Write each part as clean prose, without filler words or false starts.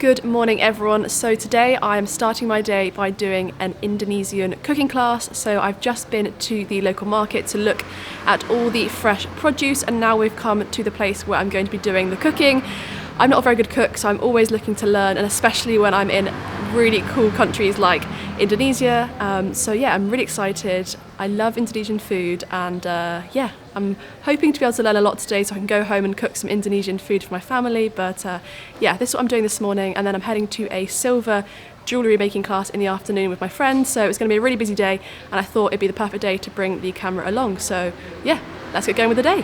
Good morning everyone. So today I am starting my day by doing an Indonesian cooking class. So I've just been to the local market to look at all the fresh produce, and now we've come to the place where I'm going to be doing the cooking. I'm not a very good cook, so I'm always looking to learn, and especially when I'm in really cool countries like Indonesia. So yeah, I'm really excited. I love Indonesian food, and yeah, I'm hoping to be able to learn a lot today so I can go home and cook some Indonesian food for my family. But yeah, this is what I'm doing this morning, and then I'm heading to a silver jewellery making class in the afternoon with my friends. So it's going to be a really busy day, and I thought it'd be the perfect day to bring the camera along. So yeah, let's get going with the day.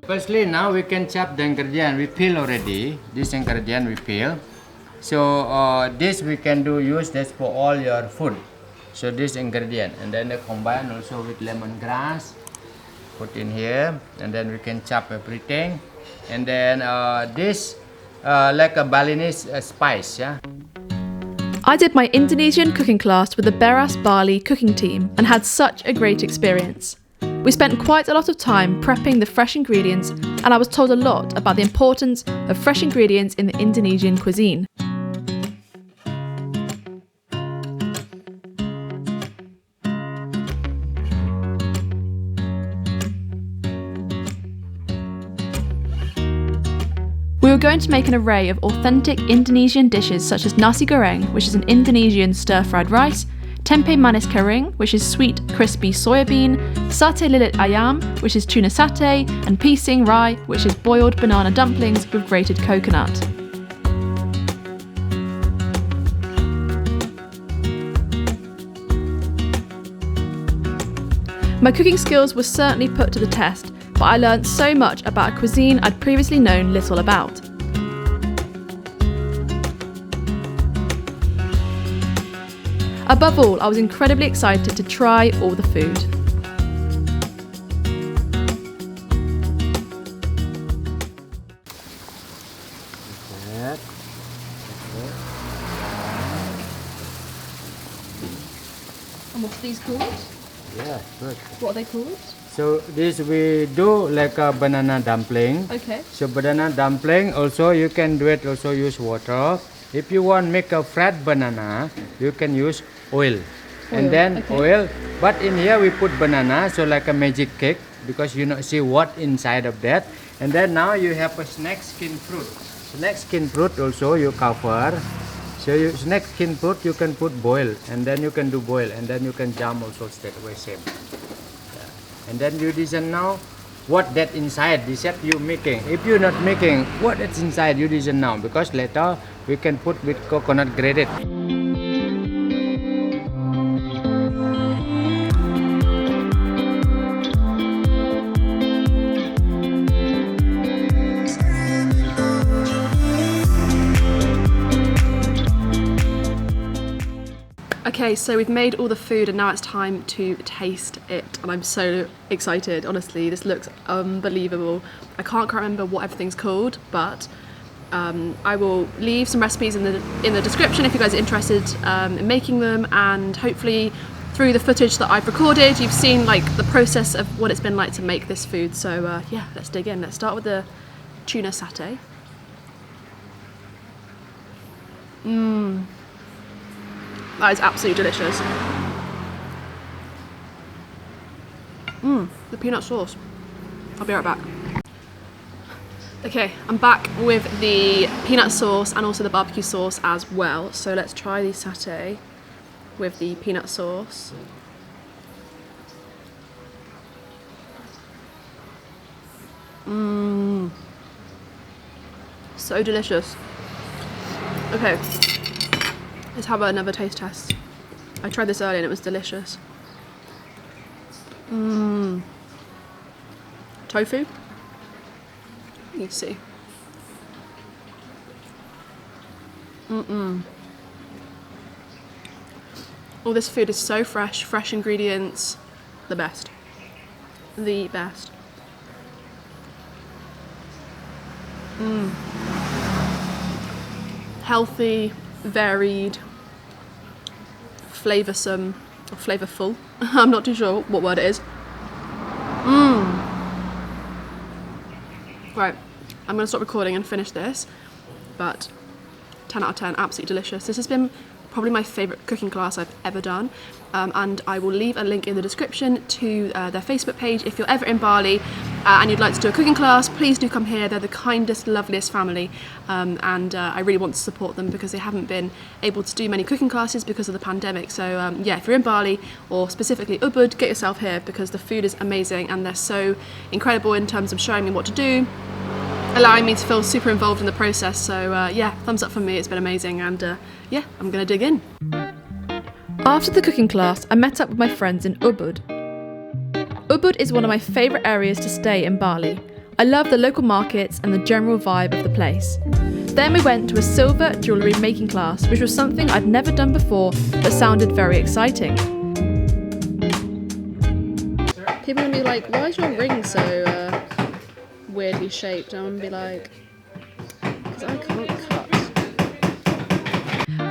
Firstly, now we can chop the ingredient. We peel already. This ingredient we peel. So this we can use this for all your food. So this ingredient, and then they combine also with lemongrass. Put in here, and then we can chop everything. And then this like a Balinese spice, yeah. I did my Indonesian cooking class with the Beras Bali cooking team and had such a great experience. We spent quite a lot of time prepping the fresh ingredients, and I was told a lot about the importance of fresh ingredients in the Indonesian cuisine. We were going to make an array of authentic Indonesian dishes such as Nasi Goreng, which is an Indonesian stir-fried rice, Tempe manis kering, which is sweet, crispy soybean, Satay lilit ayam, which is tuna satay, and Pisang Rai, which is boiled banana dumplings with grated coconut. My cooking skills were certainly put to the test, but I learned so much about a cuisine I'd previously known little about. Above all, I was incredibly excited to try all the food. And what are these called? Yeah, good. What are they called? So this we do like a banana dumpling. Okay. So banana dumpling also you can do it, also use water. If you want make a flat banana, you can use oil. And then okay. oil. But in here we put banana, so like a magic cake, because you know see what inside of that. And then now you have a snack skin fruit. Snack skin fruit also you cover. So you snack skin fruit you can put boil, and then you can do boil, and then you can jam also straight away same. Yeah. And then you design now what that inside, this set you making. If you're not making what that's inside, you design now, because later we can put with coconut grated. Okay, so we've made all the food and now it's time to taste it, and I'm so excited. Honestly, this looks unbelievable. I can't quite remember what everything's called, but I will leave some recipes in the description if you guys are interested in making them, and hopefully through the footage that I've recorded you've seen like the process of what it's been like to make this food. So yeah, let's dig in. Let's start with the tuna satay. That is absolutely delicious. The peanut sauce. I'll be right back. Okay, I'm back with the peanut sauce and also the barbecue sauce as well. So let's try the satay with the peanut sauce. So delicious. Okay. Let's have another taste test. I tried this earlier and it was delicious. Tofu. You can see. All this food is so fresh, fresh ingredients. The best. The best. Healthy, varied, flavoursome, or flavourful. I'm not too sure what word it is. Right, I'm going to stop recording and finish this, but 10 out of 10, absolutely delicious. This has been probably my favourite cooking class I've ever done, and I will leave a link in the description to their Facebook page. If you're ever in Bali and you'd like to do a cooking class, please do come here. They're the kindest, loveliest family, and I really want to support them because they haven't been able to do many cooking classes because of the pandemic. So yeah, if you're in Bali or specifically Ubud, get yourself here because the food is amazing and they're so incredible in terms of showing me what to do, allowing me to feel super involved in the process. So yeah, thumbs up from me, it's been amazing, and yeah, I'm gonna dig in. After the cooking class, I met up with my friends in Ubud. Ubud is one of my favourite areas to stay in Bali. I love the local markets and the general vibe of the place. Then we went to a silver jewellery making class, which was something I'd never done before but sounded very exciting. People are gonna be like, why is your ring so weirdly shaped? I'm gonna be like, because I can't cut.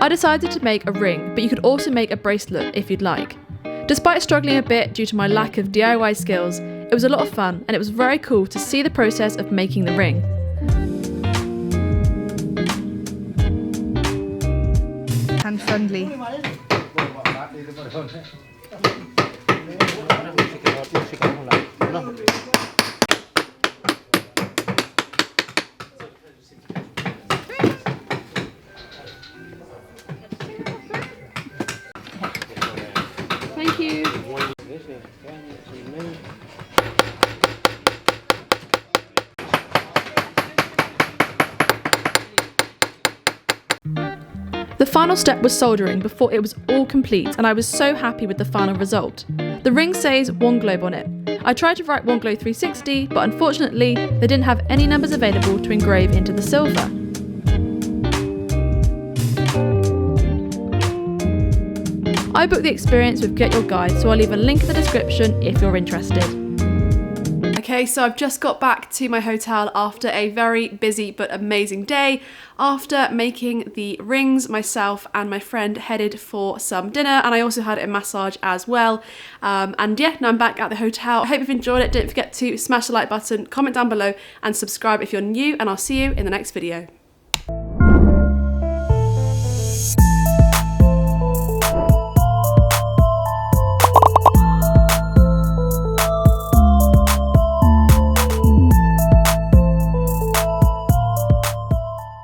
I decided to make a ring, but you could also make a bracelet if you'd like. Despite struggling a bit due to my lack of DIY skills, it was a lot of fun and it was very cool to see the process of making the ring. Hand friendly. Thank you. The final step was soldering before it was all complete, and I was so happy with the final result. The ring says One Globe on it. I tried to write One Globe 360, but unfortunately they didn't have any numbers available to engrave into the silver. I booked the experience with Get Your Guide, so I'll leave a link in the description if you're interested. Okay, so I've just got back to my hotel after a very busy but amazing day. After making the rings, myself and my friend headed for some dinner, and I also had a massage as well. And yeah, now I'm back at the hotel. I hope you've enjoyed it. Don't forget to smash the like button, comment down below and subscribe if you're new, and I'll see you in the next video.